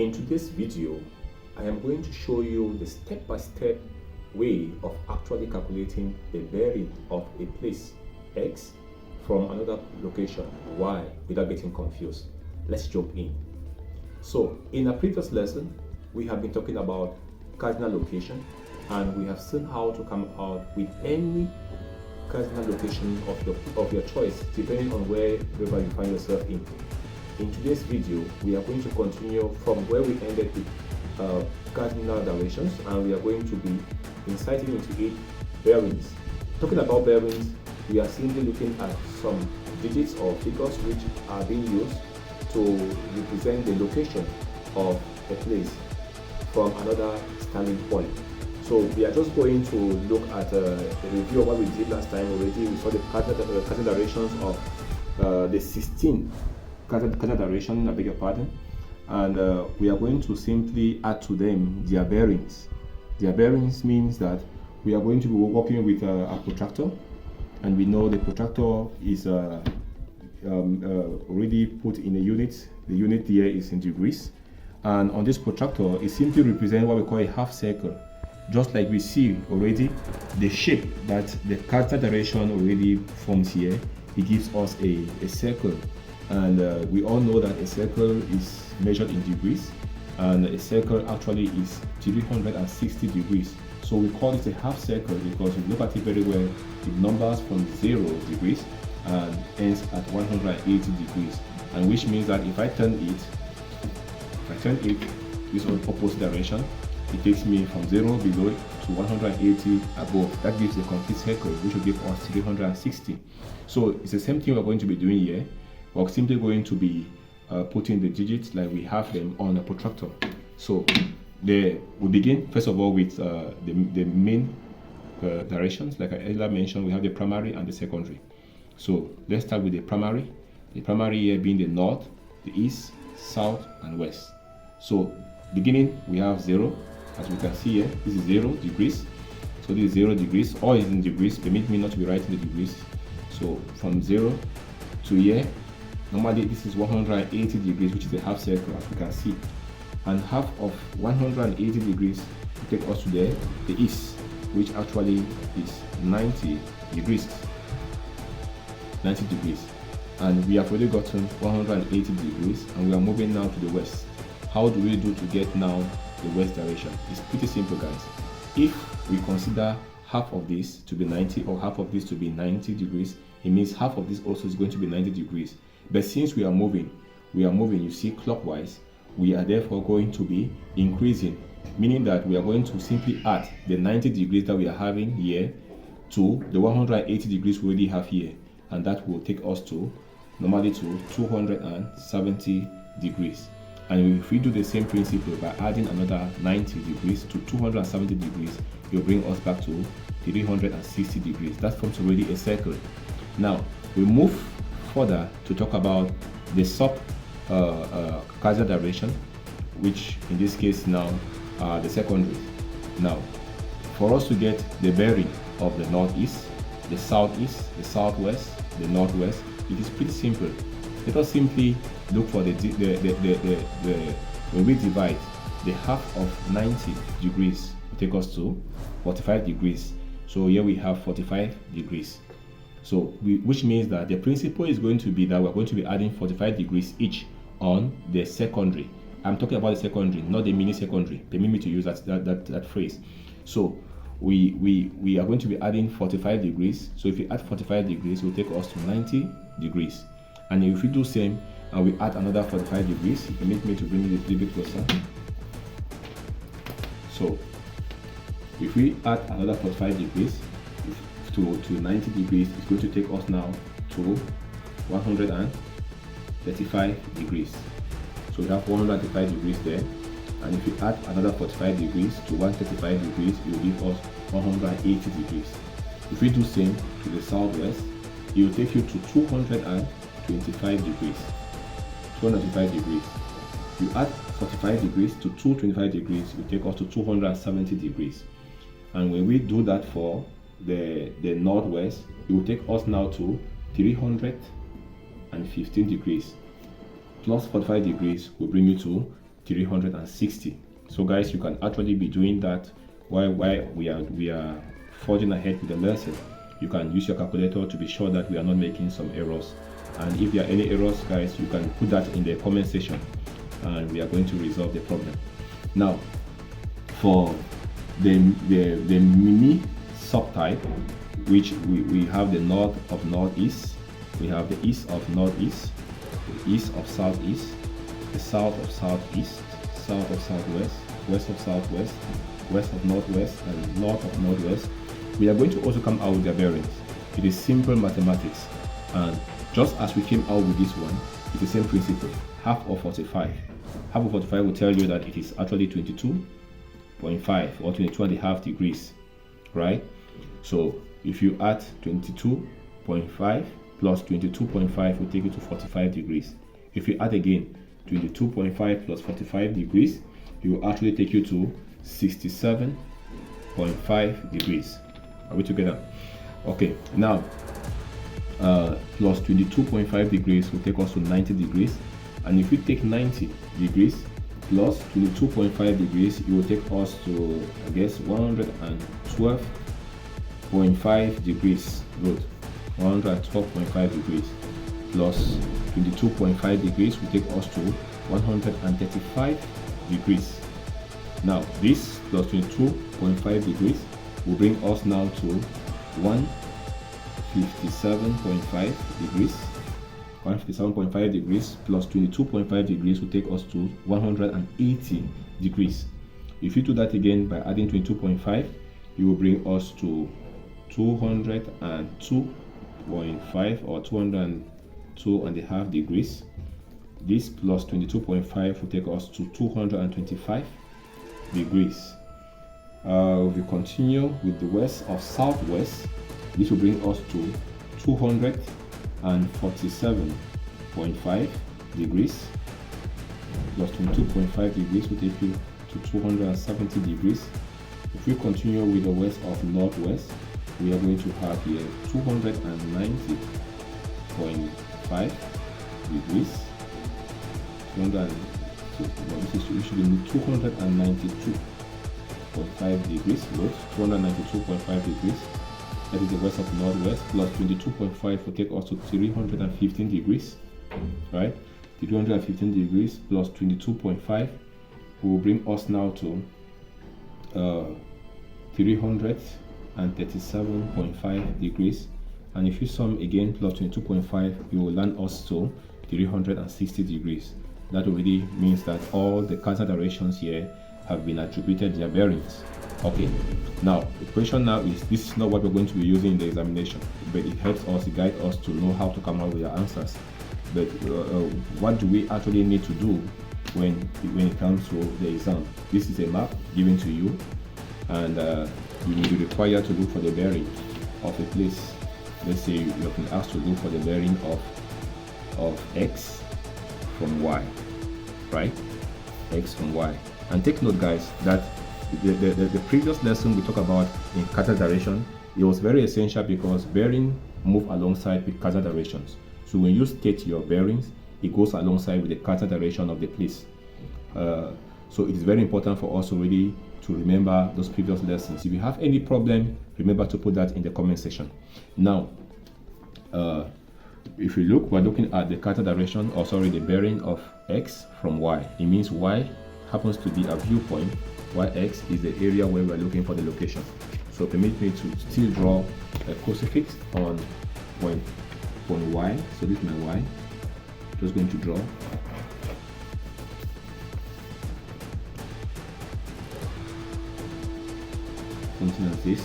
In today's video, I am going to show you the step-by-step way of actually calculating the bearing of a place X from another location Y without getting confused. Let's jump in. So in a previous lesson, we have been talking about cardinal location, and we have seen how to come out with any cardinal location of your choice depending on wherever you find yourself in. In today's video, we are going to continue from where we ended with cardinal directions, and we are going to be insighting into 8 bearings. Talking about bearings, we are simply looking at some digits or figures which are being used to represent the location of a place from another standing point. So we are just going to look at a review of what we did last time already. We saw the cardinal directions of the 16 cardinal direction, I beg your pardon, and we are going to simply add to them their bearings. Their bearings means that we are going to be working with a protractor, and we know the protractor is already put in a unit. The unit here is in degrees, and on this protractor it simply represents what we call a half circle. Just like we see already, the shape that the cardinal direction already forms here, it gives us a circle. And we all know that a circle is measured in degrees, and a circle actually is 360 degrees. So we call it a half circle because if you look at it very well, it numbers from 0 degrees and ends at 180 degrees. And which means that if I turn it this opposite direction, it takes me from 0 below to 180 above. That gives a complete circle, which will give us 360. So it's the same thing we're going to be doing here. We're simply going to be putting the digits like we have them on a protractor. So we begin first of all with the main directions. Like I earlier mentioned, we have the primary and the secondary. So let's start with the primary. The primary here being the north, the east, south, and west. So beginning, we have 0. As we can see here, this is 0 degrees. So this is 0 degrees. All is in degrees. Permit me not to be writing the degrees. So from 0 to here, normally this is 180 degrees, which is a half circle, as we can see. And half of 180 degrees will take us to the east, which actually is 90 degrees. 90 degrees. And we have already gotten 180 degrees, and we are moving now to the west. How do we do to get now the west direction? It's pretty simple, guys. If we consider half of this to be 90 or half of this to be 90 degrees, it means half of this also is going to be 90 degrees. But since we are moving, you see, clockwise, we are therefore going to be increasing, meaning that we are going to simply add the 90 degrees that we are having here to the 180 degrees we already have here, and that will take us to normally to 270 degrees. And if we do the same principle by adding another 90 degrees to 270 degrees, it will bring us back to 360 degrees. That forms already a circle. Now we move further to talk about the sub cardinal direction, which in this case now are the secondary. Now, for us to get the bearing of the northeast, the southeast, the southwest, the northwest, it is pretty simple. Let us simply look for when we divide the half of 90 degrees will take us to 45 degrees. So here we have 45 degrees. So which means that the principle is going to be that we're going to be adding 45 degrees each on the secondary. I'm talking about the secondary, not the mini secondary. Permit me to use that phrase. So we are going to be adding 45 degrees. So if we add 45 degrees, it will take us to 90 degrees. And if we do same and we add another 45 degrees, permit me to bring it a little bit closer. So if we add another 45 degrees to 90 degrees, it's going to take us now to 135 degrees. So we have 135 degrees there, and if we add another 45 degrees to 135 degrees, it will give us 180 degrees. If we do same to the southwest, it will take you to 225 degrees. 225 degrees. You add 45 degrees to 225 degrees, it will take us to 270 degrees. And when we do that for the northwest, it will take us now to 315 degrees. Plus 45 degrees will bring you to 360. So guys, you can actually be doing that while we are forging ahead with the lesson. You can use your calculator to be sure that we are not making some errors, and if there are any errors, guys, you can put that in the comment section and we are going to resolve the problem. Now for the mini subtype, which we have the north of northeast, we have the east of northeast, the east of southeast, the south of southeast, south of southwest, west of southwest, west of northwest, and north of northwest. We are going to also come out with their bearings. It is simple mathematics, and just as we came out with this one, it's the same principle. Half of 45. Half of 45 will tell you that it is actually 22.5 or 22.5 degrees, right? So if you add 22.5 plus 22.5 will take you to 45 degrees. If you add again 22.5 plus 45 degrees, it will actually take you to 67.5 degrees. Are we together? Okay, now plus 22.5 degrees will take us to 90 degrees, and if we take 90 degrees plus 22.5 degrees, it will take us to, I guess, 112.5 degrees. Good. 112.5 degrees plus 22.5 degrees will take us to 135 degrees. Now this plus 22.5 degrees will bring us now to 157.5 degrees. 157.5 degrees plus 22.5 degrees will take us to 180 degrees. If you do that again by adding 22.5, it will bring us to 202.5 or 202.5 degrees. This plus 22.5 will take us to 225 degrees. We continue with the west of southwest. This will bring us to 247.5 degrees. Plus 22.5 degrees will take you to 270 degrees. If we continue with the west of northwest, we are going to have here 290.5 degrees. This should be 292.5 degrees. 292.5 degrees. That is the west of northwest. Plus 22.5 will take us to 315 degrees. Right? 315 degrees plus 22.5 will bring us now to 337.5 degrees, and if you sum again plus 22.5, it will land us to 360 degrees. That already means that all the cardinal directions here have been attributed their bearings. Okay, now the question now is, this is not what we're going to be using in the examination, but it helps us, it guides us to know how to come up with our answers. But what do we actually need to do when it comes to the exam? This is a map given to you, and you will be required to look for the bearing of a place. Let's say you have been asked to look for the bearing of x from y, right? X from y. And take note, guys, that the previous lesson we talked about in cardinal direction, it was very essential because bearing move alongside with cardinal directions. So when you state your bearings, it goes alongside with the cardinal direction of the place. So it is very important for us already to remember those previous lessons. If you have any problem, remember to put that in the comment section. Now, if you look, we're looking at the cardinal direction, or sorry, the bearing of x from y. It means y happens to be a viewpoint, while x is the area where we're looking for the location. So permit me to still draw a crucifix on point y. So this is my y. Just going to draw. Something like this.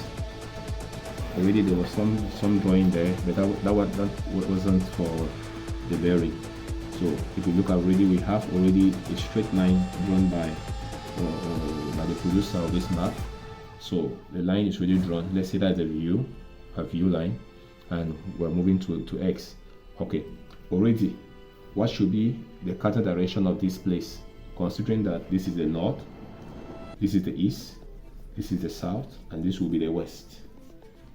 Already there was some drawing there, but that wasn't for the bearing. So if you look already, we have already a straight line drawn by the producer of this map. So the line is already drawn. Let's say that's a view line, and we're moving to x. Okay, already what should be the cardinal direction of this place, considering that this is the north, this is the east, this is the south, and this will be the west.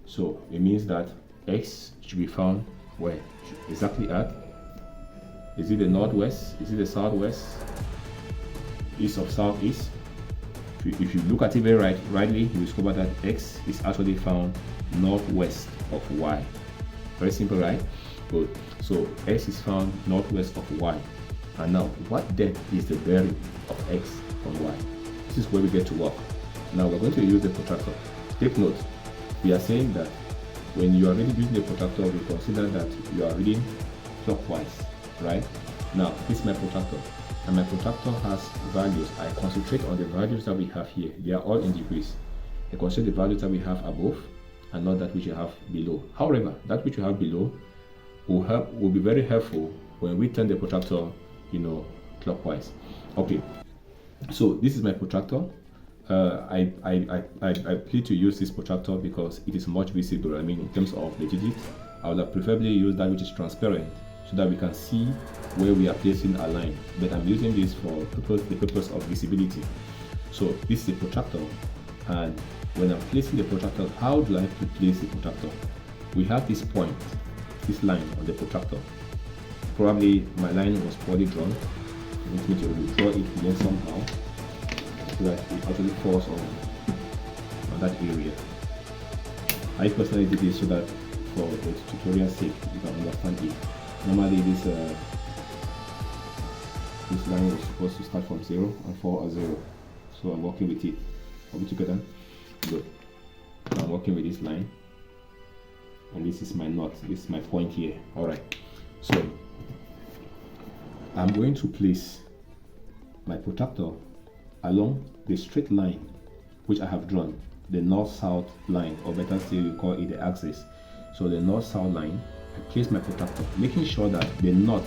So it means that x should be found where? Exactly at? Is it the northwest? Is it the southwest? east of southeast. If you look at it very rightly, you discover that x is actually found northwest of y. Very simple, right? Good. So x is found northwest of y. And now, what then is the bearing of x on y? This is where we get to work. Now we're going to use the protractor. Take note, we are saying that when you are really using the protractor, we consider that you are reading clockwise, right? Now, this is my protractor, and my protractor has values. I concentrate on the values that we have here. They are all in degrees. I consider the values that we have above and not that which you have below. However, that which you have below will be very helpful when we turn the protractor, clockwise. Okay, so this is my protractor. I plead to use this protractor because it is much visible. I mean, in terms of the digits, I would have preferably used that which is transparent so that we can see where we are placing our line. But I'm using this for the purpose of visibility. So this is the protractor, and when I'm placing the protractor, how do I have to place the protractor? We have this point, this line on the protractor. Probably my line was poorly drawn. I need me to draw it again somehow so that it actually falls on that area. I personally did this so that for the tutorial sake you can understand it. Normally this line was supposed to start from 0 and fall at 0. So I'm working with it. Are we together? Good. So I'm working with this line. And this is my knot. This is my point here. Alright. So I'm going to place my protractor along the straight line which I have drawn, the north-south line, or better still you call it the axis. So the north-south line, I place my protractor, making sure that the knot,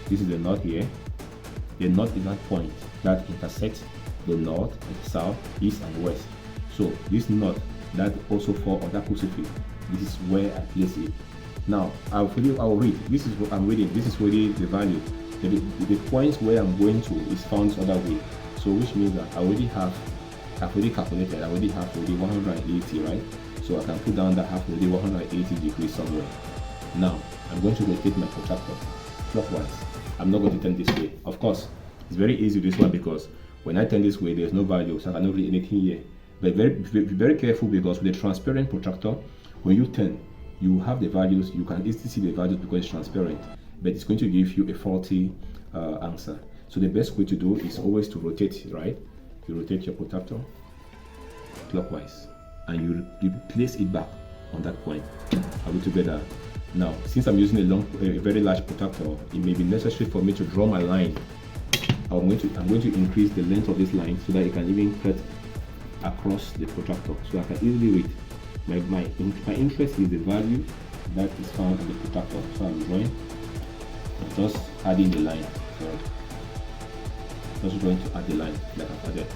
this is the knot here, the knot is that point that intersects the north, south, east and west. So this knot that also falls on that crucifix, this is where I place it. Now I'll read, this is what I'm reading, this is really the value. The points where I'm going to is found the other way. So which means that I've already calculated, I already have 180, right? So I can put down that I have 180 degrees somewhere. Now I'm going to rotate my protractor clockwise. I'm not going to turn this way. Of course, it's very easy this one because when I turn this way, there's no value, so I cannot read anything here. But be very careful because with a transparent protractor, when you turn, you have the values, you can easily see the values because it's transparent, but it's going to give you a faulty answer. So the best way to do is always to rotate, right? You rotate your protractor clockwise and you place it back on that point. Are we together? Now, since I'm using a very large protractor, it may be necessary for me to draw my line. I'm going to increase the length of this line so that it can even cut across the protractor, so I can easily read. My interest is the value that is found on the protractor. So I'm drawing, I'm just adding the line. Just going to add the line like I've added,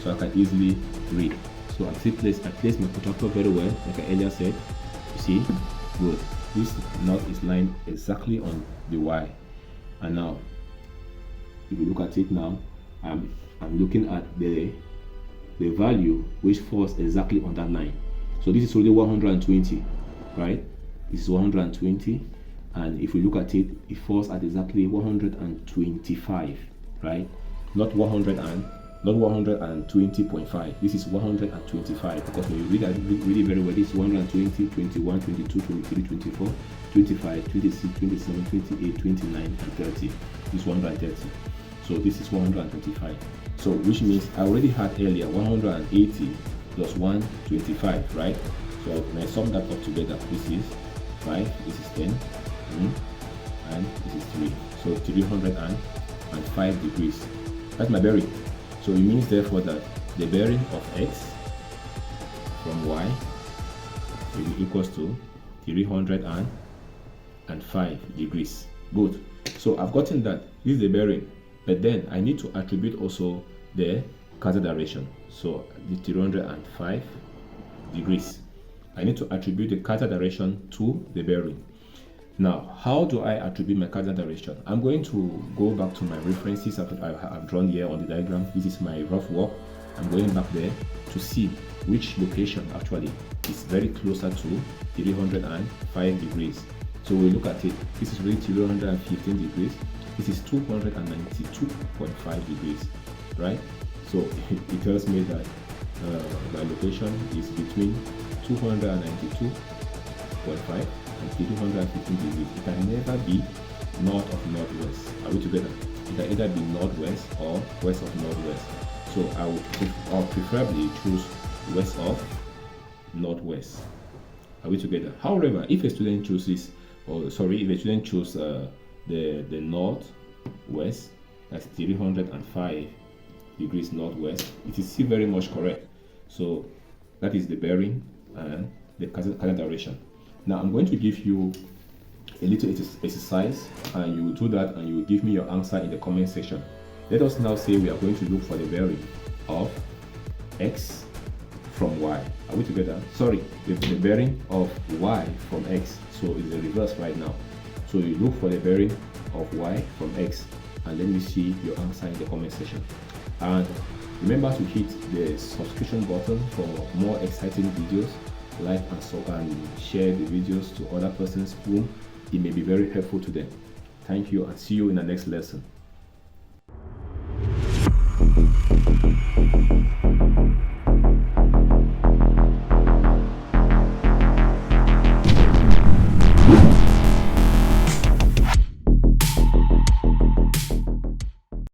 so I can easily read. So I place my protractor very well, like I earlier said. You see, good. This knot is lined exactly on the Y. And now, if you look at it now, I'm looking at the value which falls exactly on that line. So this is only 120, right? This is 120, and if we look at it, it falls at exactly 125, right? Not 120.5. This is 125 because when you read it very well, this is 120, 21, 22, 23, 24, 25, 26, 27, 28, 29, and 30. This is 130. So this is 125. So which means I already had earlier 180 plus 125, right? So when I sum that up together, this is 5, this is 10, and this is 3. So 305 degrees. That's my bearing. So it means therefore that the bearing of x from y will be equals to 305 degrees. Good. So I've gotten that. This is the bearing. But then I need to attribute also the cartel direction. So the 305 degrees. I need to attribute the cartel direction to the bearing. Now, how do I attribute my cartel direction? I'm going to go back to my references I've drawn here on the diagram. This is my rough work. I'm going back there to see which location actually is very closer to 305 degrees. So we look at it. This is really 315 degrees. This is 292.5 degrees. right? So it tells me that my location is between 292.5 and 315 degrees. It can never be north of northwest. Are we together? It can either be northwest or west of northwest. So I'll preferably choose west of northwest. Are we together? However, if a student chooses, if a student chooses the northwest, that's 305 degrees northwest, it is still very much correct. So that is the bearing and the cardinal direction. Now I'm going to give you a little exercise, and you will do that and you will give me your answer in the comment section. Let us now say we are going to look for the bearing of x from y. Are we together? Sorry, the bearing of y from x. So it's the reverse right now. So you look for the bearing of y from x, and let me see your answer in the comment section. And remember to hit the subscription button for more exciting videos. Like and share the videos to other persons whom it may be very helpful to them. Thank you, and see you in the next lesson.